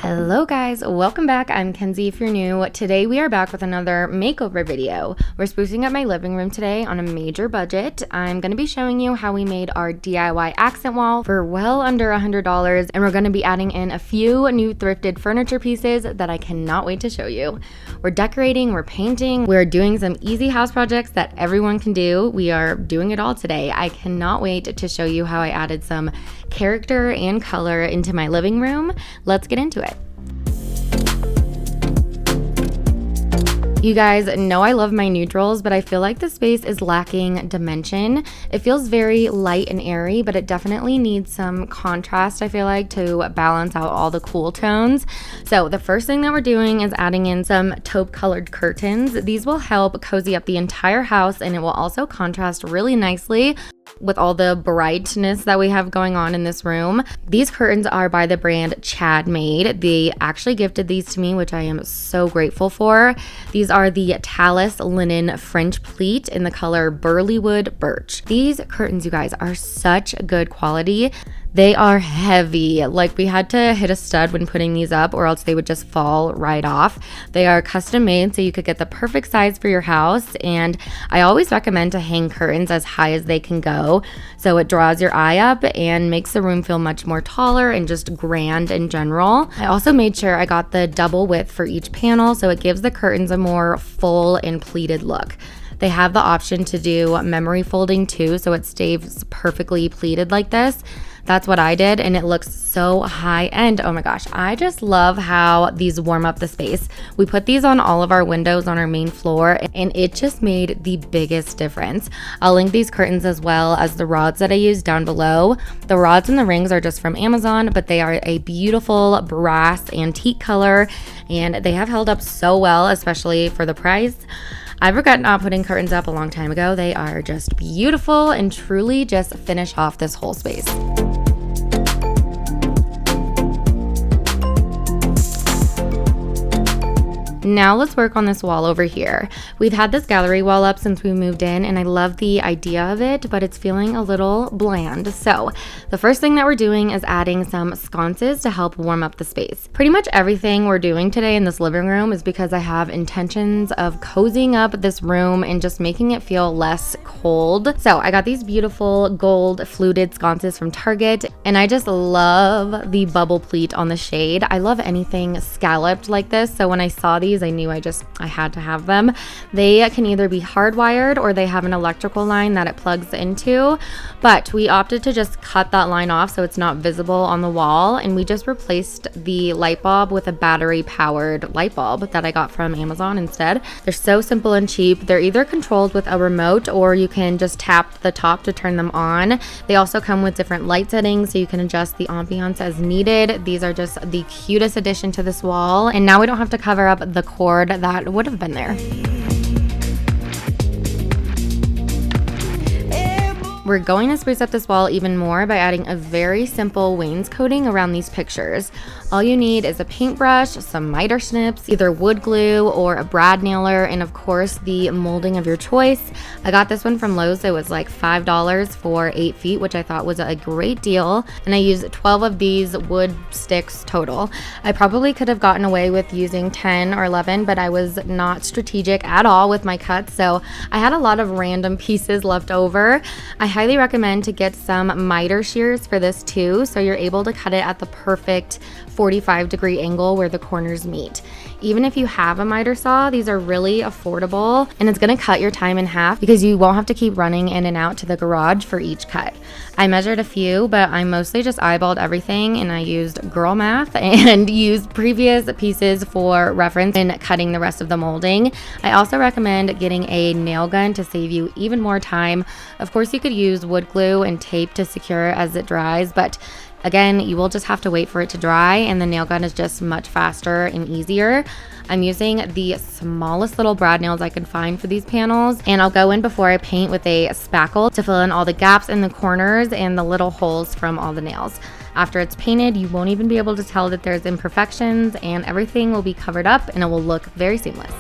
Hello guys, welcome back. I'm Kenzie if you're new. Today we are back with another makeover video. We're sprucing up my living room today on a major budget. I'm going to be showing you how we made our DIY accent wall for well under $100, and we're going to be adding in a few new thrifted furniture pieces that I cannot wait to show you. We're decorating, we're painting, we're doing some easy house projects that everyone can do. We are doing it all today. I cannot wait to show you how I added some character and color into my living room. Let's get into it. You guys know I love my neutrals, but I feel like the space is lacking dimension. It feels very light and airy, but it definitely needs some contrast, I feel like, to balance out all the cool tones. So the first thing that we're doing is adding in some taupe colored curtains. These will help cozy up the entire house, and it will also contrast really nicely with all the brightness that we have going on in this room. These curtains are by the brand Chad Made. They actually gifted these to me, which I am so grateful for. These are the Talus linen French pleat in the color Burleywood Birch. These curtains, you guys, are such good quality. They are heavy. Like, we had to hit a stud when putting these up or else they would just fall right off. They are custom made so you could get the perfect size for your house, and I always recommend to hang curtains as high as they can go so it draws your eye up and makes the room feel much more taller and just grand in general. I also made sure I got the double width for each panel so it gives the curtains a more full and pleated look. They have the option to do memory folding too, so it stays perfectly pleated like this. That's what I did, and it looks so high end. Oh my gosh, I just love how these warm up the space. We put these on all of our windows on our main floor, and it just made the biggest difference. I'll link these curtains as well as the rods that I used down below. The rods and the rings are just from Amazon, but they are a beautiful brass antique color, and they have held up so well, especially for the price. I regret not putting curtains up a long time ago. They are just beautiful and truly just finish off this whole space. Now let's work on this wall over here. We've had this gallery wall up since we moved in, and I love the idea of it, but it's feeling a little bland. So the first thing that we're doing is adding some sconces to help warm up the space. Pretty much everything we're doing today in this living room is because I have intentions of cozying up this room and just making it feel less cold. So I got these beautiful gold fluted sconces from Target, and I just love the bubble pleat on the shade. I love anything scalloped like this, so when I saw these, I knew I had to have them. They can either be hardwired or they have an electrical line that it plugs into, but we opted to just cut that line off so it's not visible on the wall, and we just replaced the light bulb with a battery powered light bulb that I got from Amazon instead. They're so simple and cheap. They're either controlled with a remote or you can just tap the top to turn them on. They also come with different light settings so you can adjust the ambiance as needed. These are just the cutest addition to this wall, and now we don't have to cover up the cord that would have been there. We're going to spruce up this wall even more by adding a very simple wainscoting around these pictures. All you need is a paintbrush, some miter snips, either wood glue or a brad nailer, and of course the molding of your choice. I got this one from Lowe's. It was like $5 for 8 feet, which I thought was a great deal, and I used 12 of these wood sticks total. I probably could have gotten away with using 10 or 11, but I was not strategic at all with my cuts, so I had a lot of random pieces left over. I highly recommend to get some miter shears for this too, so you're able to cut it at the perfect 45-degree angle where the corners meet. Even if you have a miter saw, these are really affordable, and it's gonna cut your time in half because you won't have to keep running in and out to the garage for each cut. I measured a few, but I mostly just eyeballed everything, and I used girl math and used previous pieces for reference in cutting the rest of the molding. I also recommend getting a nail gun to save you even more time. Of course, you could use wood glue and tape to secure as it dries, but again, you will just have to wait for it to dry, and the nail gun is just much faster and easier. I'm using the smallest little brad nails I can find for these panels, and I'll go in before I paint with a spackle to fill in all the gaps in the corners and the little holes from all the nails. After it's painted, you won't even be able to tell that there's imperfections, and everything will be covered up and it will look very seamless.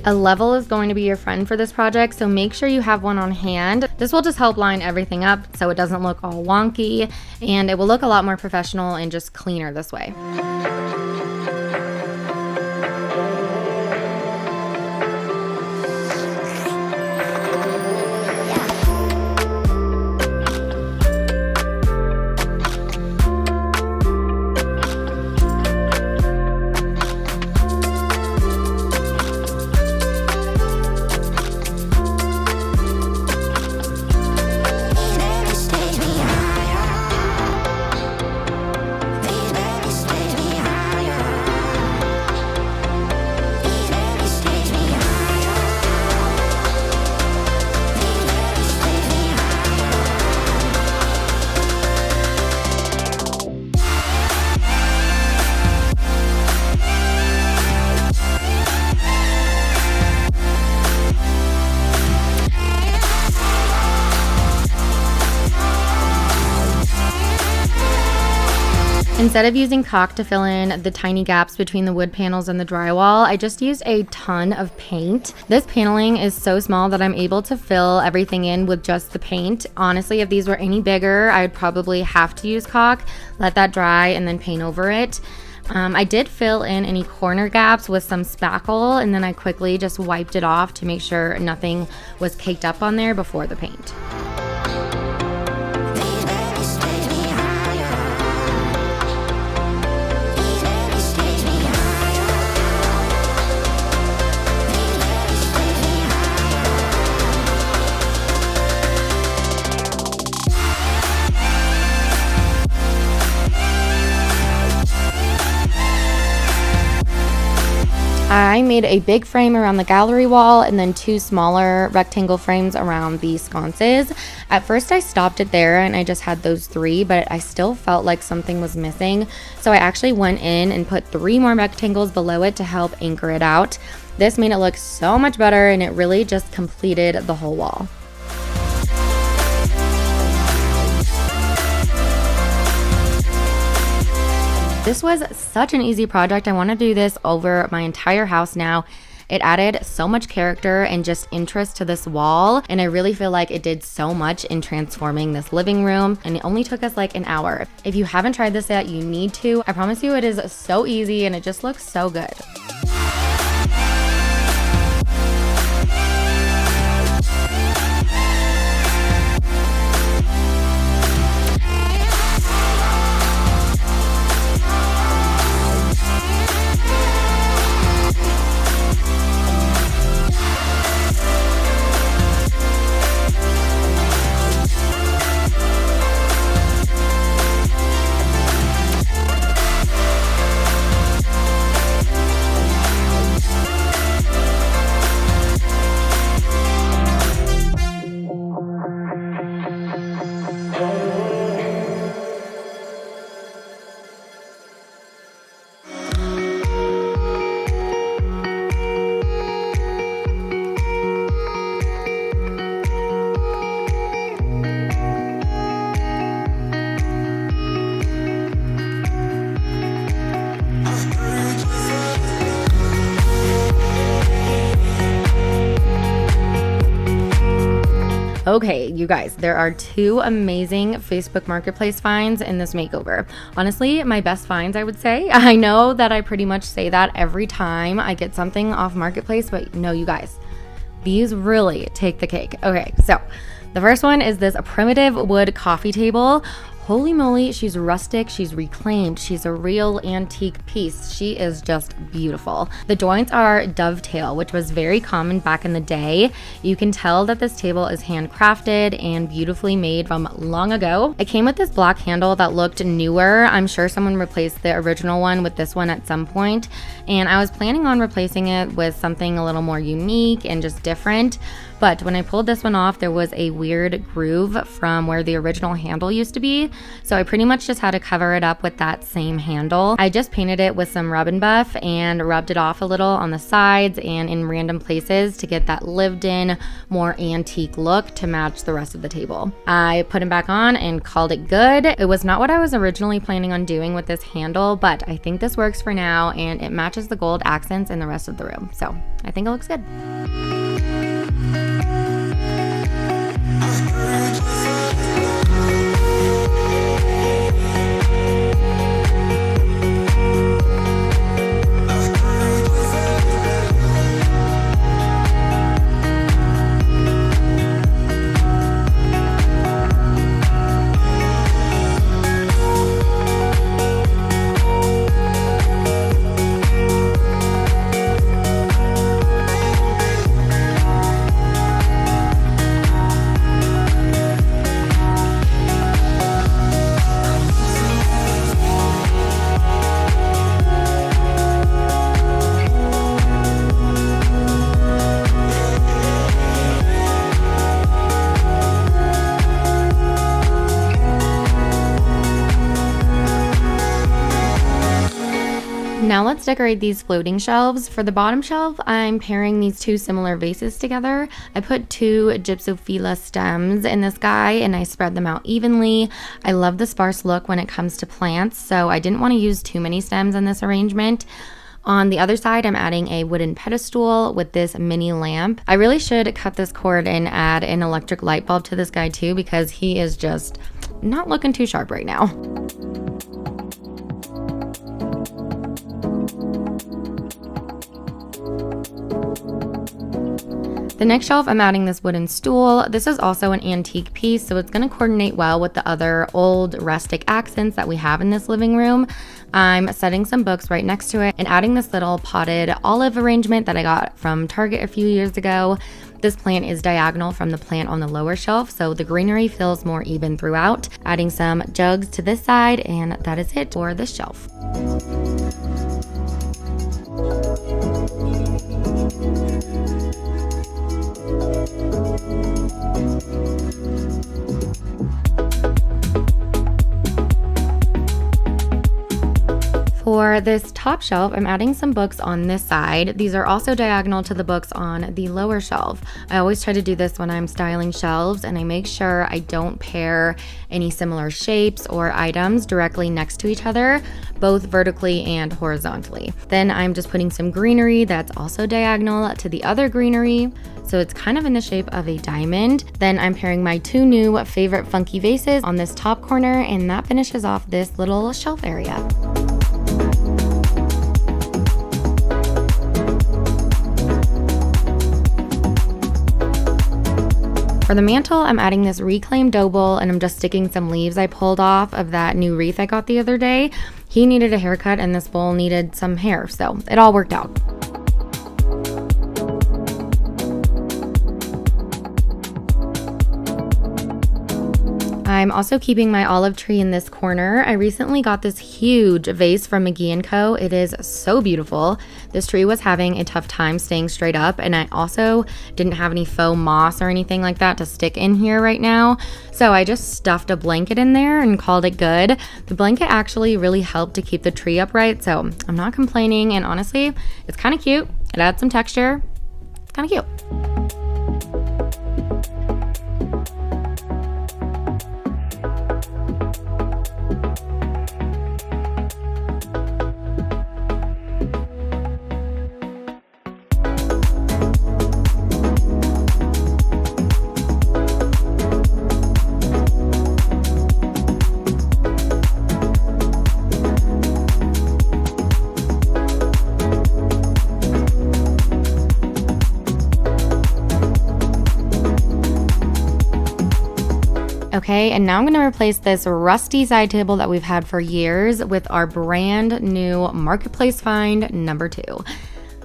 A level is going to be your friend for this project, so make sure you have one on hand. This will just help line everything up so it doesn't look all wonky, and it will look a lot more professional and just cleaner this way. Instead of using caulk to fill in the tiny gaps between the wood panels and the drywall, I just used a ton of paint. This paneling is so small that I'm able to fill everything in with just the paint. Honestly, if these were any bigger, I would probably have to use caulk, let that dry, and then paint over it. I did fill in any corner gaps with some spackle, and then I quickly just wiped it off to make sure nothing was caked up on there before the paint. I made a big frame around the gallery wall and then 2 smaller rectangle frames around the sconces. At first I stopped it there and I just had those 3, but I still felt like something was missing. So I actually went in and put 3 more rectangles below it to help anchor it out. This made it look so much better and it really just completed the whole wall. This was such an easy project. I want to do this over my entire house now. It added so much character and just interest to this wall, and I really feel like it did so much in transforming this living room, and it only took us like an hour. If you haven't tried this yet, you need to. I promise you it is so easy and it just looks so good. Okay, you guys, there are 2 amazing Facebook Marketplace finds in this makeover. Honestly, my best finds, I would say. I know that I pretty much say that every time I get something off Marketplace, but no, you guys, these really take the cake. Okay, so the first one is this primitive wood coffee table. Holy moly, she's rustic, she's reclaimed, she's a real antique piece. She is just beautiful. The joints are dovetail, which was very common back in the day. You can tell that this table is handcrafted and beautifully made from long ago. It came with this black handle that looked newer. I'm sure someone replaced the original one with this one at some point, and I was planning on replacing it with something a little more unique and just different. but when I pulled this one off, there was a weird groove from where the original handle used to be. So I pretty much just had to cover it up with that same handle. I just painted it with some Rub and Buff and rubbed it off a little on the sides and in random places to get that lived in, more antique look to match the rest of the table. I put him back on and called it good. It was not what I was originally planning on doing with this handle, but I think this works for now and it matches the gold accents in the rest of the room. So I think it looks good. Now let's decorate these floating shelves. For the bottom shelf, I'm pairing these two similar vases together. I put two Gypsophila stems in this guy and I spread them out evenly. I love the sparse look when it comes to plants, so I didn't want to use too many stems in this arrangement. On the other side, I'm adding a wooden pedestal with this mini lamp. I really should cut this cord and add an electric light bulb to this guy too, because he is just not looking too sharp right now. The next shelf, I'm adding this wooden stool. This is also an antique piece, so it's gonna coordinate well with the other old rustic accents that we have in this living room. I'm setting some books right next to it and adding this little potted olive arrangement that I got from Target a few years ago. This plant is diagonal from the plant on the lower shelf, so the greenery feels more even throughout. Adding some jugs to this side, and that is it for this shelf. For this top shelf, I'm adding some books on this side. These are also diagonal to the books on the lower shelf. I always try to do this when I'm styling shelves, and I make sure I don't pair any similar shapes or items directly next to each other, both vertically and horizontally. Then I'm just putting some greenery that's also diagonal to the other greenery, so it's kind of in the shape of a diamond. Then I'm pairing my two new favorite funky vases on this top corner, and that finishes off this little shelf area. For the mantle, I'm adding this reclaimed dough bowl, and I'm just sticking some leaves I pulled off of that new wreath I got the other day. He needed a haircut and this bowl needed some hair, so it all worked out. I'm also keeping my olive tree in this corner. I recently got this huge vase from McGee & Co. It is so beautiful. This tree was having a tough time staying straight up, and I also didn't have any faux moss or anything like that to stick in here right now. So I just stuffed a blanket in there and called it good. The blanket actually really helped to keep the tree upright, so I'm not complaining, and honestly, it's kind of cute. It adds some texture. It's kind of cute. Okay, and now I'm gonna replace this rusty side table that we've had for years with our brand new Marketplace find number 2.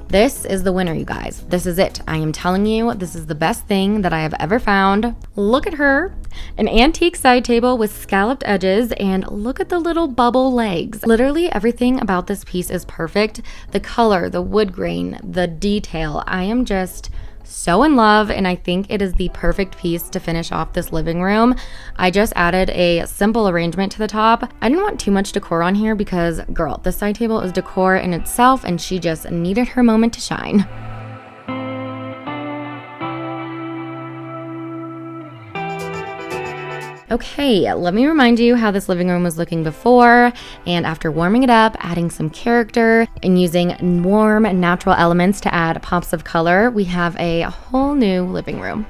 This is the winner, you guys. This is it. I am telling you, this is the best thing that I have ever found. Look at her. An antique side table with scalloped edges, and look at the little bubble legs. Literally everything about this piece is perfect. The color, the wood grain, the detail. I am just so in love, and I think it is the perfect piece to finish off this living room. I just added a simple arrangement to the top. I didn't want too much decor on here because, girl, this side table is decor in itself, and she just needed her moment to shine. Okay, let me remind you how this living room was looking before, and after warming it up, adding some character, and using warm, natural elements to add pops of color, we have a whole new living room.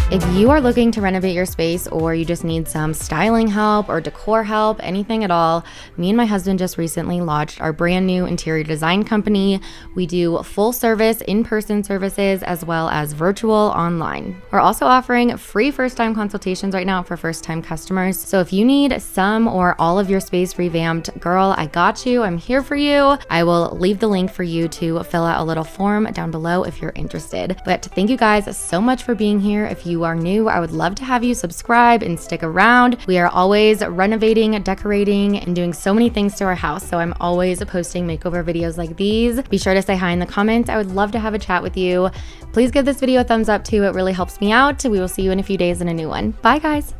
If you are looking to renovate your space, or you just need some styling help or decor help, anything at all, me and my husband just recently launched our brand new interior design company. We do full service in-person services as well as virtual online. We're also offering free first-time consultations right now for first-time customers. So if you need some or all of your space revamped, girl, I got you. I'm here for you. I will leave the link for you to fill out a little form down below if you're interested. But thank you guys so much for being here. If you are new, I would love to have you subscribe and stick around. We are always renovating, decorating, and doing so many things to our house, so I'm always posting makeover videos like these. Be sure to say hi in the comments. I would love to have a chat with you. Please give this video a thumbs up too. It really helps me out. We will see you in a few days in a new one. Bye guys.